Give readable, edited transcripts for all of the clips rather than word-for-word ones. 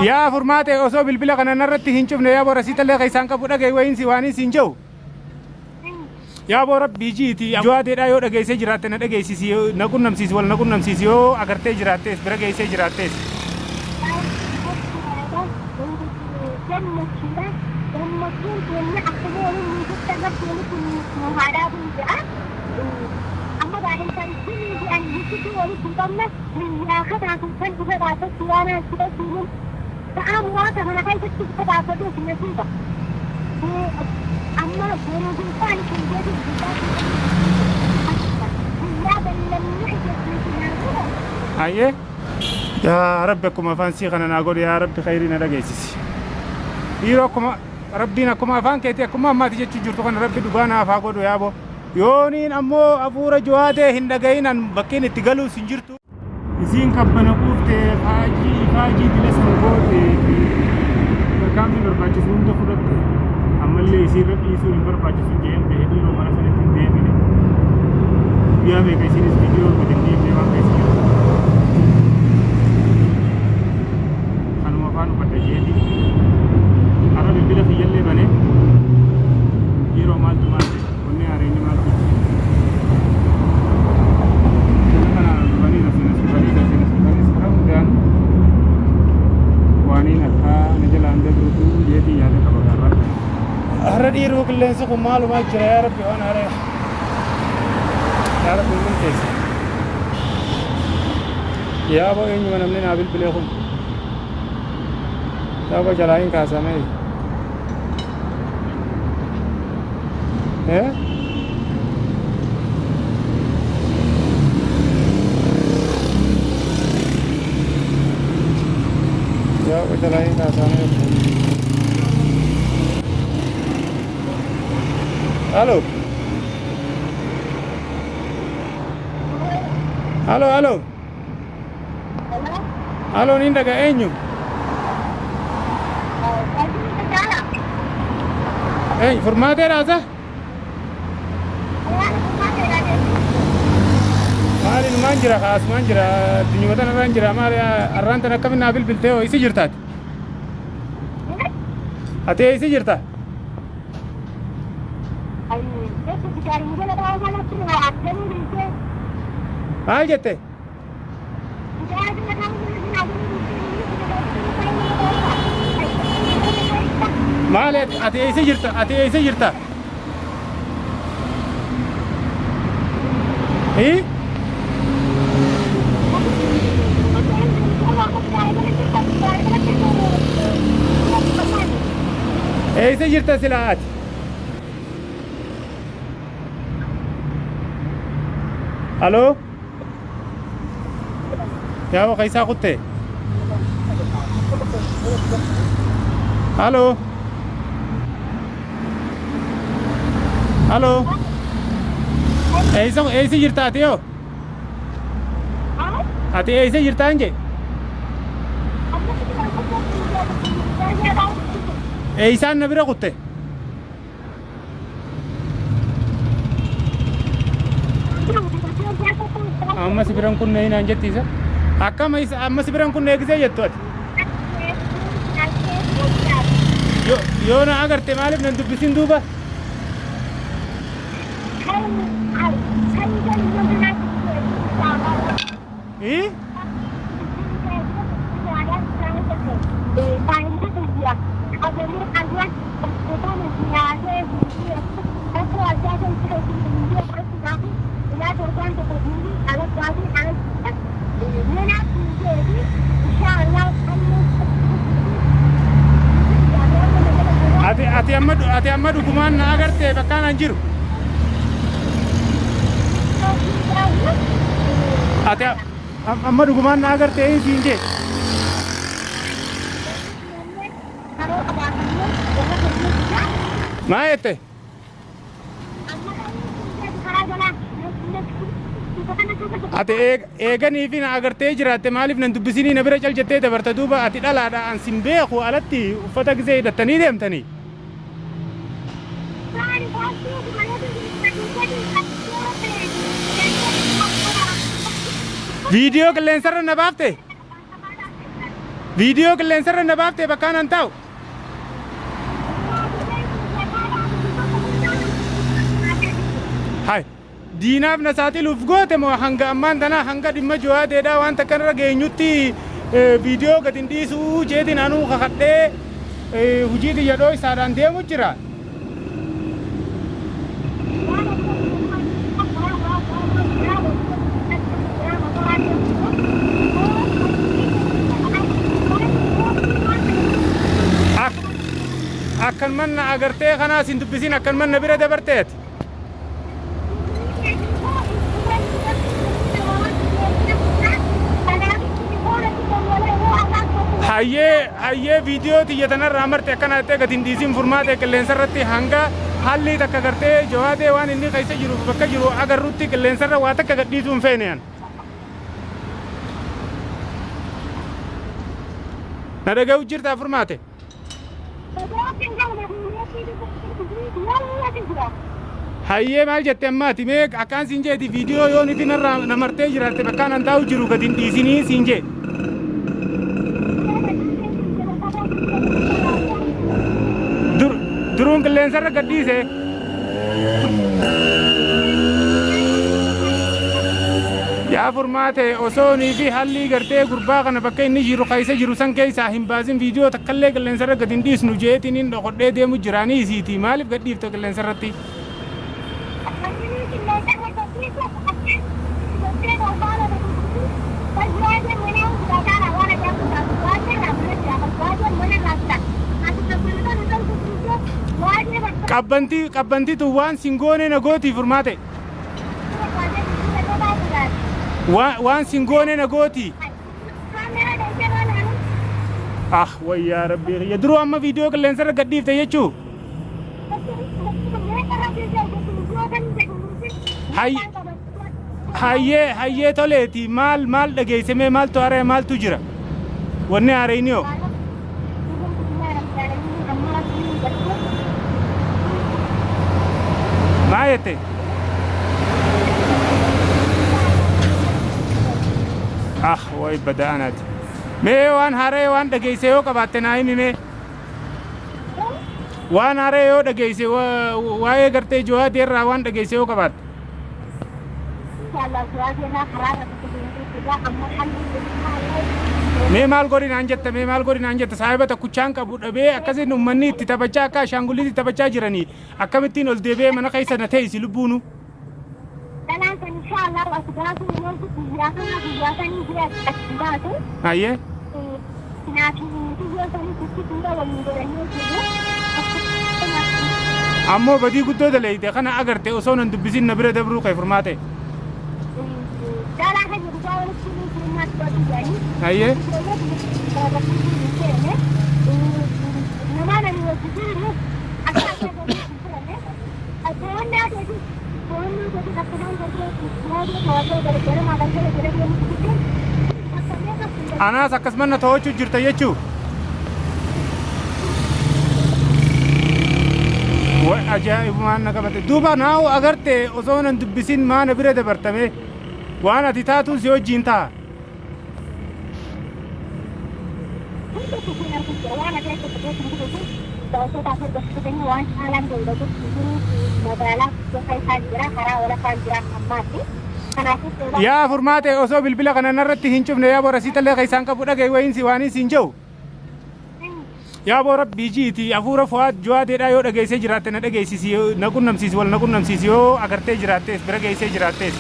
يا فرماتي أصو بالبلا كنا نرتي هنشوفنا يا برسيت اللي غيسان كبودا جاي وين سواني سينجو يا برب بيجيتي جواد إذا يود جاي سجراتنا جاي سيسيو نكون نمسيس ولا نكون نمسيسيو أكر تجراتيس برا جاي سجراتيس أما بعد الإنسان بأن يكتب ولكن من آخر عن كل شيء بعد الصيانة كده فيهم فأنا واقع أنا خايف أكتب بعد كده في النتيجة أما بروز الإنسان في الجديد لا بل لم يحدث مثل أيه يا ربكم أفانسي خنا نقول يا رب خيرنا رجيسي يروكم ربنا كم أفان كيتكم ما تيجي تجرتوا خنا رب دبانا فاقول يا أبو يونين أمو أبورا جواده هندعين أن بكين تقالوا سنجرتو إزين كبنا كوفته فاجي دلسن كوفته كم من برباجسون تفرط أمالي إزين رب إيسون برباجسون جيم بهدي رومانا سنتين ديمين يا ميكسين فيديو بدني بيوان كيسين خانو مفانو بتجيدي أنا بيبلا في يلي بني يرومال تمانه أريني ما في أنا بني نسينا سكرام dan wani nakha najalan de brutu yeti yade kabagarat arad iru klen su kumal ma jira ya rabbi wana are ya rabbi min kesi ya bo enyu manamne nabil bilekhum ya bo jalain ka samai Ya betul lagi nggak sana. Halo. Halo halo. Halo ni ndaga enyu. Formate rasa? Mari manjira khas manjira dunyatan manjira mari arranta nakam nabil bilteo isi jirtat ate isi jirta maal jette maal ate isi jirta ايسا جرتا سلاحات الو يا ابو قيسا قلت الو الو ايسا جرتا اتيو اتي ايسا جرتا انجي ايسان نبرا قلت amma sibiran kun nei nan jetti sa akka mais amma sibiran kun nei gise jettu ati yo na agarte malif nan dubbisin duba ati amma dugumaan na agarte bakka nan jiru ati amma dugumaan na agarte hin siinje maayete ati eeganii fi na agartee jiraatte maaliif nan dubbisini na bira cal jettee dabarta duuba ati dhalaadha an sin beeku alatti uffata gisee hidhattanii deemtanii Video qilleensarra na baafte فيديو كلين سر نبابتي بكان انتاو هاي ديناف نساتي لفقوت مو هنگا امان دنا هنگا دم جواد دا وان تكن رغي نيوتي فيديو قدين ديسو جيدين انو خخده وجيد يدوي سادان ديمو جرا akan man agarte kana sindubisin akan man nabira dabartet haye video ti yatana ramarte kana te gadin disim furmate kellen sarratti hanga halli takka garte jawade wan inni kaise jiru bakka jiru agar rutti kellen sarra wata ka gadisum feenan nadaga ujirta furmate haye mal jette ammati me akan sinje di video yo ni tinarra namarte jirarte bakkan antaw jiru gadin disini sinje durung kellen sarra gadise ya furmate osoni fi halli garte gurba kana bakka inni jiru kaise jiru san keisa himbazin video takalle kellen sarra gadin disnu jeetinin doqodde demu jirani siti malif gadif to kellen sarratti qabbanti tu waan singone nagoti furmate waan singone nagoti ah way ya rabbi yadru amma video kellen sarra gadifte yechu haye toleti mal dhageeyse me mal to are mal tu jira wonne areyniyo maayete ah way badaanat me waan hare waan dhageeyse yo qabatte naayimi me waan hare yo dhageeyse waaye garte jowaati irraa waan dhageeyse yo qabatte me maal godin anjetta saahibata kuchaan qabu dhabe akkasin ummanni itti taphachaa akka shaangullitti taphachaa jiranii akkamittiin ol deebi'ee mana keessa na ta'isi lubbuunu hayyee ammoo badii guddoo daleeyte kana agarte osoo nan dubbisin na bira dabruu kee furmaate hayyee anaas akkasumas ta'ochuu jirta jechuu way ajaa'ibumaan na qabate duuba naawu agarte osoo nan dubbisin maana bira dabartame waan ati taatuun si wajjiin ta'a yaa furmaate osoo bilbila kana narratti hin cufne yaa bora sitallee keeysaan qabu dhagee wayinsi waanin siin jehu yaa bora bijiiti afuura fu'aad jawaadeedhaa yoo dhageessee jiraatte na dhageessisi na qunnamsiisi wal na qunnamsiisi yoo agartee jiraattees bira geessee jiraattees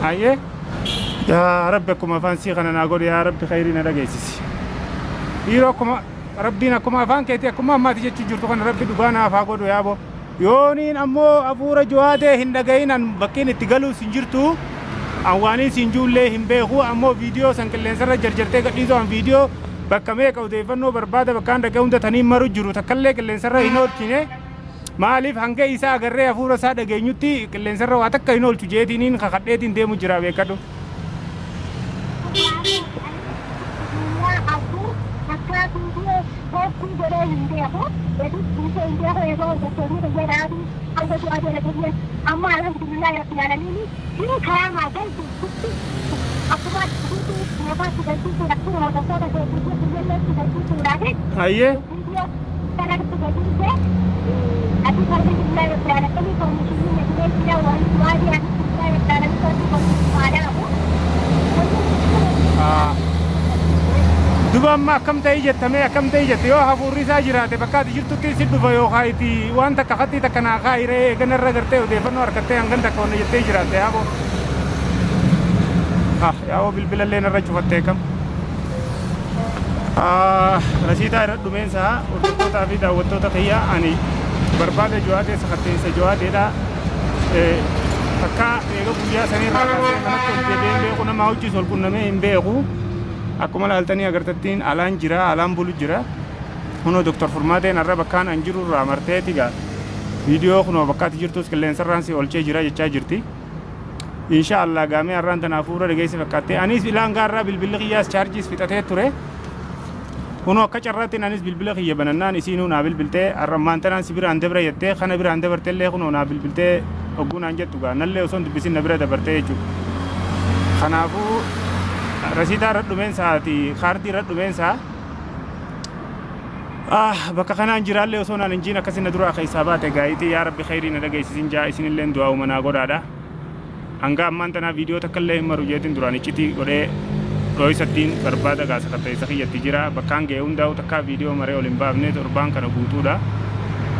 hayyee yaa rabbi akkuma afaan sii kana naa godhe yaa rabbi khayrii na dhageessisi dhiiroo akkuma rabbiin akkuma afaan keetii akkuma ammaati jechuu jirtu kana rabbi dhugaa naaf haa godhu yaabo yooniin ammoo afuura jawaadee hin dhaga'inan bakkiin itti galuus hin jirtu an waaniin siin juullee hin beeku ammoo viidiyoo san qilleensarra jarjartee gadhiisoo an viidiyoo bakka meeqa odeeffannoo barbaada bakkaan dhaga'u hunda taniin maru jiru takkallee qilleensarra hin oolchine maaliif hanga isaa agarree hafuura isaa dhageenyutti qilleensarra waa takka hin oolchu jeetiniin kakadheetiin deemu jira beekadhu. Aye. Duba amma akkam ta'ii jettamee akkam ta'ii jette yoo hafuurri isaa jiraate bakka ati jirtutti si dhufa yookaan itti waan takka xatti takka naa kaa'iree ganarra gartee odeeffannoo harkattee hangan takka wanna jettee jiraatte yaaboo. Yaaboo bilbilallee narra cufattee kam. Rasiidaa irra dhumeensaa hordoftootaa fi daawwattoota kiyyaa ani barbaada jawaatee sakatteessa jawaateedha. Akka eega guyyaa sanirraa kaasee manatti ol deebi'een beeku nama hojii ol qunnamee hin beeku. Akkuma laaltanii agartattiin alaan jira alaan bulu jira. Kunoo Dr. Furmaateen har'a bakkaan an jiru irraa marteeti gaa viidiyoo kunoo bakka ati jirtus qilleensarraan si olchee jira jechaa jirti. Inshaallah gaamee har'aan tanaaf fuula dhageesse fakkaattee anis ilaan gaarraa bilbilli kiyyaas chaarjiis fixatee ture. Kunoo akka carraattiin anis bilbila kiyya banannaan isiinuu naa bilbiltee har'ammaan tanaan si biraan dabra jettee kana biraan dabarteellee kunoo naa bilbiltee hogguunaan jettu gaa nallee osoo hin dubbisin na bira dabartee jechuudha. Kanaafuu rasiidaa irra dhumeensaati kaardii irra dhumeensaa bakka kanaan jiraallee osoo naan injiin akkasin na duraa keessaa baate gaayitii yaa rabbi khayrii na dhageessisin jaa isinillee du'aa umanaa godhaadha. Hanga ammaan tanaa viidiyoo takkallee hin maru jeetiin duraan iccitii godhee dho'isattiin barbaada gaasa katteessa kiyyatti jira bakkaan ga'ee hundaa'u takkaa viidiyoo maree ol hin baafne torbaan kana guutuudha.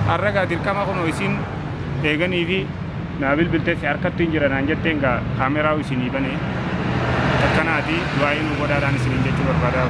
Har'a gaa dirqama kunoo isin eeganii fi naa bilbiltee si harkattu hin jiran aan jetteen gaa kaameraa isinii banee. Akkanaati du'aayin godhaadhaan isiniin jechuu barbaada.